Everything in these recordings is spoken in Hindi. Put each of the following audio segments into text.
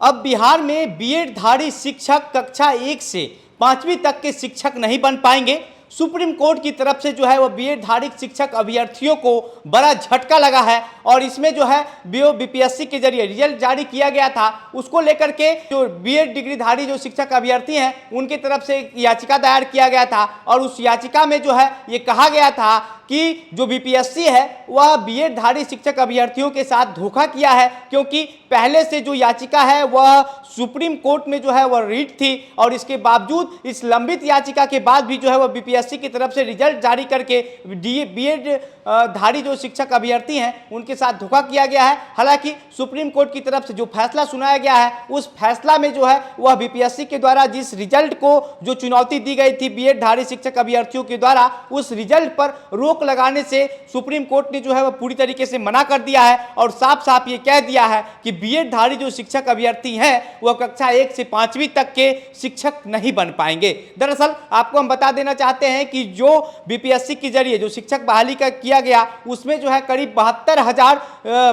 अब बिहार में बीएड धारी शिक्षक कक्षा 1 से 5वीं तक के शिक्षक नहीं बन पाएंगे। सुप्रीम कोर्ट की तरफ से जो है वो बीएड धारी शिक्षक अभ्यर्थियों को बड़ा झटका लगा है और इसमें जो है बीपीएससी के जरिए रिजल्ट जारी किया गया था, उसको लेकर के जो बीएड डिग्री धारी जो शिक्षक अभ्यर्थी हैं उनकी तरफ से एक याचिका दायर किया गया था और उस याचिका में जो है ये कहा गया था कि जो बीपीएससी है वह बीएड धारी शिक्षक अभ्यर्थियों के साथ धोखा किया है, क्योंकि पहले से जो याचिका है वह सुप्रीम कोर्ट में जो है वह रीट थी और इसके बावजूद इस लंबित याचिका के बाद भी जो है वह बीपीएससी की तरफ से रिजल्ट जारी करके बीएड धारी जो शिक्षक अभ्यर्थी हैं उनके साथ धोखा किया गया है। हालांकि सुप्रीम कोर्ट की तरफ से जो फैसला सुनाया गया है उस फैसला में जो है वह बीपीएससी के द्वारा जिस रिजल्ट को जो चुनौती दी गई थी बीएड धारी शिक्षक अभ्यर्थियों के द्वारा, उस रिजल्ट पर रोक लगाने से सुप्रीम कोर्ट ने जो है वह पूरी तरीके से मना कर दिया है और साफ साफ ये कह दिया है कि बीएड धारी जो शिक्षक अभ्यर्थी हैं वह कक्षा 1 से 5वीं तक के शिक्षक नहीं बन पाएंगे। दरअसल आपको हम बता देना चाहते हैं कि जो बीपीएससी के जरिए जो शिक्षक बहाली का किया गया उसमें जो है करीब 72,000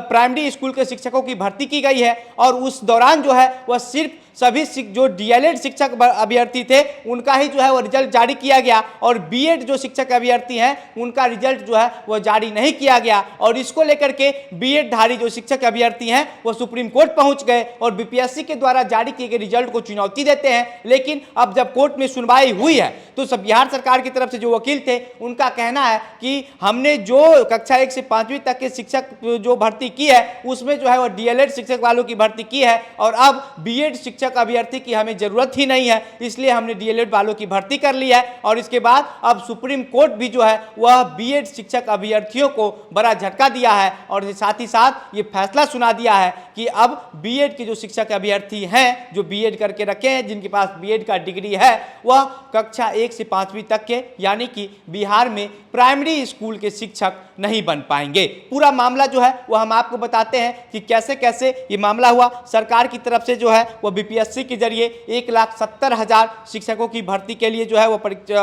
प्राइमरी स्कूल के शिक्षकों की भर्ती की गई है और उस दौरान जो है वह सिर्फ सभी जो डीएलएड शिक्षक अभ्यर्थी थे उनका ही जो है वो रिजल्ट जारी किया गया और बीएड जो शिक्षक अभ्यर्थी हैं उनका रिजल्ट जो है वो जारी नहीं किया गया और इसको लेकर के बीएड धारी जो शिक्षक अभ्यर्थी हैं वो सुप्रीम कोर्ट पहुंच गए और बीपीएससी के द्वारा जारी किए गए रिजल्ट को चुनौती देते हैं। लेकिन अब जब कोर्ट में सुनवाई हुई है तो सब बिहार सरकार की तरफ से जो वकील थे उनका कहना है कि हमने जो कक्षा 1 से 5वीं तक के शिक्षक जो भर्ती की है उसमें जो है वो डीएलएड शिक्षक वालों की भर्ती की है और अब बीएड शिक्षक अभ्यर्थी की हमें जरूरत ही नहीं है, इसलिए हमने डीएलएड वालों की भर्ती कर ली है। और इसके बाद अब सुप्रीम कोर्ट भी जो है वह बीएड शिक्षक अभ्यर्थियों को बड़ा झटका दिया है और साथ ही साथ ये फैसला सुना दिया है कि अब बीएड के जो शिक्षक अभ्यर्थी हैं जो बीएड करके रखे हैं जिनके पास बीएड का डिग्री है वह कक्षा 1 से 5वीं तक के यानी कि बिहार में प्राइमरी स्कूल के शिक्षक नहीं बन पाएंगे। पूरा मामला जो है वह हम आपको बताते हैं कि कैसे कैसे ये मामला हुआ। सरकार की तरफ से जो है वह बीपीएससी के जरिए 1,70,000 शिक्षकों की भर्ती के लिए जो है वह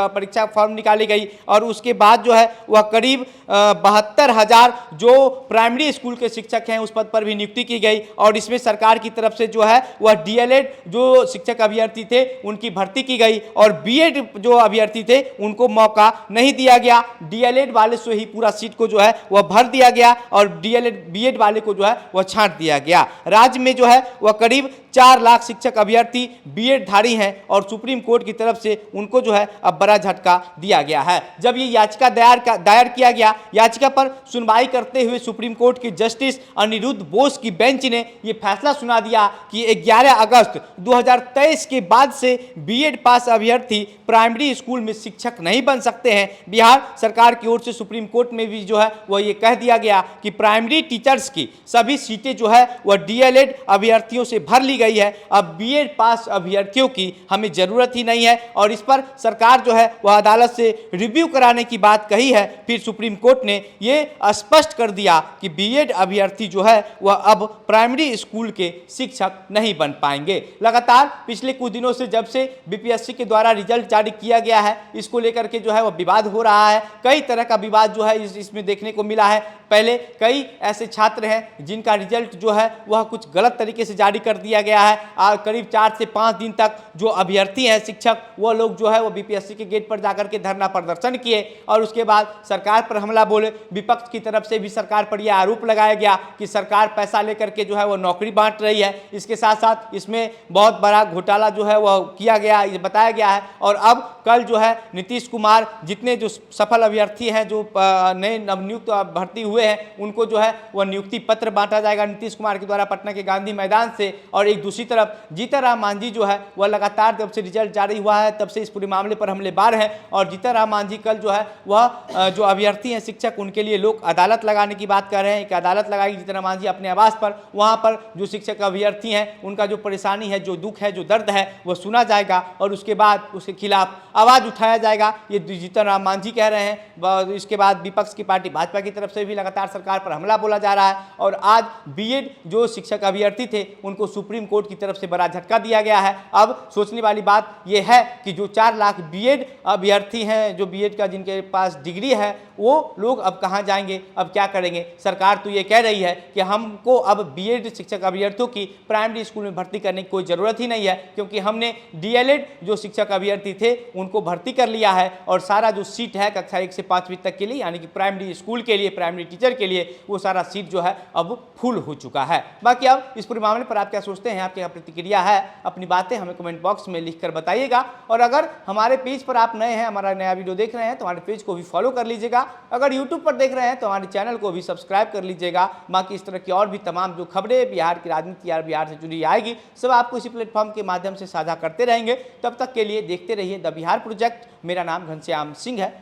परीक्षा फॉर्म निकाली गई और उसके बाद जो है वह करीब 72,000 जो प्राइमरी स्कूल के शिक्षक हैं उस पद पर भी नियुक्ति की गई और इसमें सरकार की तरफ से जो है वह डीएलएड जो शिक्षक अभ्यर्थी थे उनकी भर्ती की गई और बीएड जो अभ्यर्थी थे उनको मौका नहीं दिया गया। डीएलएड वाले से ही पूरा सीट को जो है वह भर दिया गया और डीएलएड बीएड वाले को जो है वह छांट दिया गया। राज्य में जो है वह करीब 4 लाख शिक्षक अभ्यर्थी बीएड धारी हैं और सुप्रीम कोर्ट की तरफ से उनको जो है अब बड़ा झटका दिया गया है। जब ये याचिका दायर किया गया, याचिका पर सुनवाई करते हुए सुप्रीम कोर्ट के जस्टिस अनिरुद्ध बोस की बेंच ने ये फैसला सुना दिया कि 11 अगस्त 2023 के बाद से बीएड पास अभ्यर्थी प्राइमरी स्कूल में शिक्षक नहीं बन सकते हैं। बिहार सरकार की ओर से सुप्रीम कोर्ट में भी जो है वह ये कह दिया गया कि प्राइमरी टीचर्स की सभी सीटें जो है वह डीएलएड अभ्यर्थियों से भर ली गई है। अब बीएड पास अभ्यर्थियों की हमें जरूरत ही नहीं है और इस पर सरकार जो है वह अदालत से रिव्यू कराने की बात कही है। फिर सुप्रीम कोर्ट ने ये स्पष्ट कर दिया कि बीएड अभ्यर्थी जो है वह अब प्राइमरी स्कूल के शिक्षक नहीं बन पाएंगे। लगातार पिछले कुछ दिनों से जब से बीपीएससी के द्वारा रिजल्ट जारी किया गया है इसको लेकर के जो है वह विवाद हो रहा है। कई तरह का विवाद जो है इसमें देखने को मिला है। पहले कई ऐसे छात्र हैं जिनका रिजल्ट जो है वह कुछ गलत तरीके से जारी कर दिया गया है। करीब 4 से 5 दिन तक जो अभ्यर्थी हैं शिक्षक वो लोग जो है वो बीपीएससी के गेट पर जाकर के धरना प्रदर्शन किए और उसके बाद सरकार पर हमला बोले। विपक्ष की तरफ से भी सरकार पर यह आरोप लगाया गया कि सरकार पैसा लेकर के जो है वो नौकरी बांट रही है। इसके साथ साथ इसमें बहुत बड़ा घोटाला जो है वह किया गया, ये बताया गया है। और अब कल जो है नीतीश कुमार जितने जो सफल अभ्यर्थी हैं जो नए नवनियुक्त भर्ती हुए हैं उनको जो है वह नियुक्ति पत्र बांटा जाएगा नीतीश कुमार के द्वारा पटना के गांधी मैदान से। और एक दूसरी तरफ जीतनराम मांझी जो है वह लगातार जब से रिजल्ट जारी हुआ है तब से इस पूरे मामले पर हमलेबार हैं और जीतनराम मांझी कल जो है वह जो अभ्यर्थी हैं शिक्षक उनके लिए लोक अदालत लगाने की बात कर रहे हैं। एक अदालत लगाई जीतनराम मांझी अपने आवास पर, वहां पर जो शिक्षक अभ्यर्थी हैं उनका जो परेशानी है, जो दुख है, जो दर्द है वह सुना जाएगा और उसके बाद उसके खिलाफ आवाज उठाया जाएगा, ये जीतनराम मांझी कह रहे हैं। इसके बाद विपक्ष की पार्टी भाजपा की तरफ से भी लगातार सरकार पर हमला बोला जा रहा है और आज बीएड जो शिक्षक अभ्यर्थी थे उनको सुप्रीम कोर्ट की तरफ से बड़ा झटका दिया गया है। अब सोचने वाली बात यह है कि जो 4 लाख बीएड अभ्यर्थी हैं, जो बीएड का जिनके पास डिग्री है, वो लोग अब कहाँ जाएंगे, अब क्या करेंगे। सरकार तो ये कह रही है कि हमको अब बीएड शिक्षक अभ्यर्थियों की प्राइमरी स्कूल में भर्ती करने की कोई ज़रूरत ही नहीं है, क्योंकि हमने डीएलएड जो शिक्षक अभ्यर्थी थे उनको भर्ती कर लिया है और सारा जो सीट है कक्षा 1 से 5वीं तक के लिए, यानी कि प्राइमरी स्कूल के लिए, प्राइमरी टीचर के लिए, वो सारा सीट जो है अब फुल हो चुका है। बाकी अब इस पूरे मामले पर आप क्या सोचते हैं, आपकी क्या प्रतिक्रिया है, अपनी बातें हमें कमेंट बॉक्स में लिखकर बताइएगा। और अगर हमारे पेज पर आप नए हैं, हमारा नया वीडियो देख रहे हैं, तो हमारे पेज को भी फॉलो कर लीजिएगा। अगर यूट्यूब पर देख रहे हैं तो हमारे चैनल को भी सब्सक्राइब कर लीजिएगा। बाकी इस तरह की और भी तमाम जो खबरें बिहार की राजनीति या बिहार से जुड़ी आएगी, सब आपको इसी प्लेटफॉर्म के माध्यम से साझा करते रहेंगे। तब तक के लिए देखते रहिए द बिहार प्रोजेक्ट। मेरा नाम घनश्याम सिंह है।